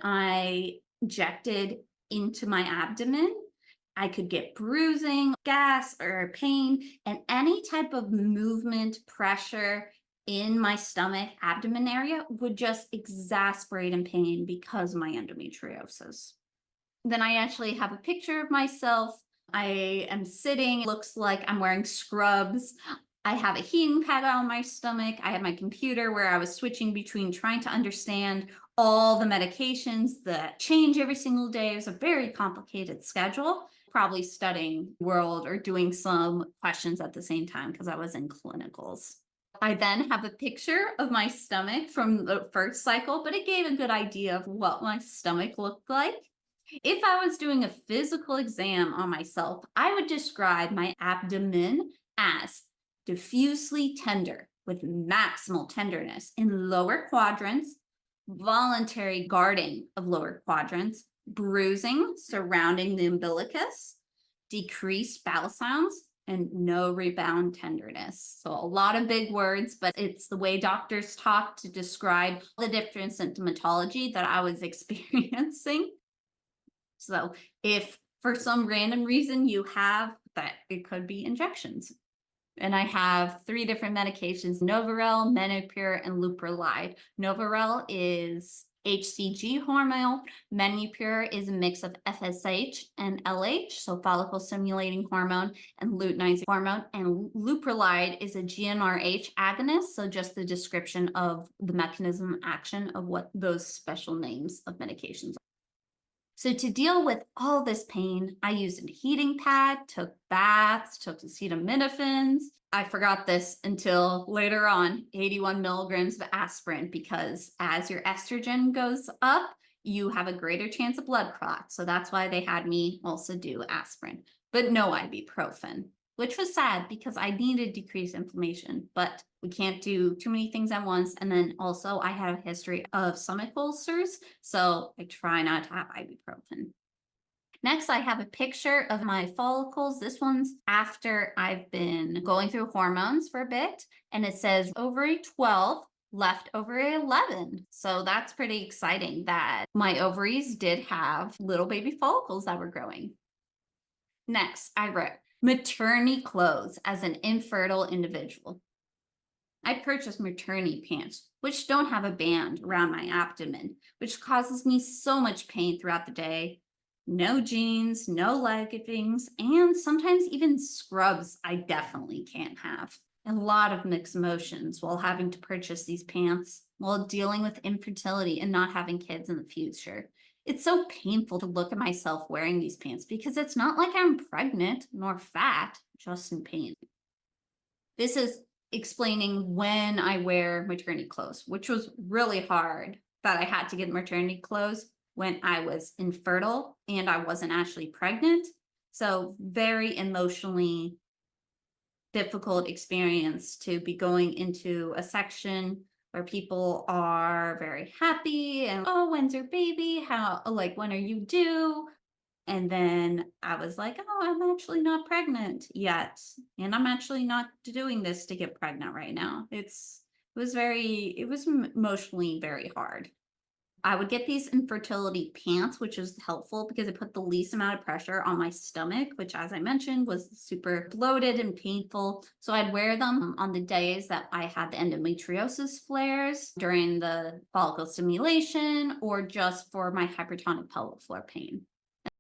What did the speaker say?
I injected into my abdomen, I could get bruising, gas, or pain, and any type of movement, pressure in my stomach, abdomen area would just exasperate in pain because of my endometriosis. Then I actually have a picture of myself. I am sitting, looks like I'm wearing scrubs. I have a heating pad on my stomach. I have my computer where I was switching between trying to understand all the medications that change every single day. It was a very complicated schedule, probably studying world or doing some questions at the same time because I was in clinicals. I then have a picture of my stomach from the first cycle, but it gave a good idea of what my stomach looked like. If I was doing a physical exam on myself, I would describe my abdomen as diffusely tender with maximal tenderness in lower quadrants, voluntary guarding of lower quadrants, bruising surrounding the umbilicus, decreased bowel sounds, and no rebound tenderness. So a lot of big words, but it's the way doctors talk to describe the different symptomatology that I was experiencing. So if for some random reason you have that, it could be injections. And I have 3 different medications: Novarel, Menopur, and Leuprolide. Novarel is HCG hormone. Menopur is a mix of FSH and LH, so follicle stimulating hormone and luteinizing hormone. And Leuprolide is a GnRH agonist, so just the description of the mechanism of action of what those special names of medications are. So to deal with all this pain, I used a heating pad, took baths, took acetaminophen. I forgot this until later on, 81 milligrams of aspirin, because as your estrogen goes up, you have a greater chance of blood clot. So that's why they had me also do aspirin, but no ibuprofen, which was sad because I needed decreased inflammation, but we can't do too many things at once. And then also I had a history of stomach ulcers, so I try not to have ibuprofen. Next, I have a picture of my follicles. This one's after I've been going through hormones for a bit, and it says ovary 12, left ovary 11. So that's pretty exciting that my ovaries did have little baby follicles that were growing. Next, I wrote maternity clothes as an infertile individual. I purchased maternity pants, which don't have a band around my abdomen, which causes me so much pain throughout the day. No jeans, no leggings, and sometimes even scrubs I definitely can't have. A lot of mixed emotions while having to purchase these pants, while dealing with infertility and not having kids in the future. It's so painful to look at myself wearing these pants because it's not like I'm pregnant nor fat, just in pain. This is explaining when I wear maternity clothes, which was really hard that I had to get maternity clothes when I was infertile and I wasn't actually pregnant. So very emotionally difficult experience to be going into a section where people are very happy and, oh, when's your baby? How, like, when are you due? And then I was like, oh, I'm actually not pregnant yet. And I'm actually not doing this to get pregnant right now. It was emotionally very hard. I would get these infertility pants, which is helpful because it put the least amount of pressure on my stomach, which, as I mentioned, was super bloated and painful. So I'd wear them on the days that I had the endometriosis flares, during the follicle stimulation, or just for my hypertonic pelvic floor pain.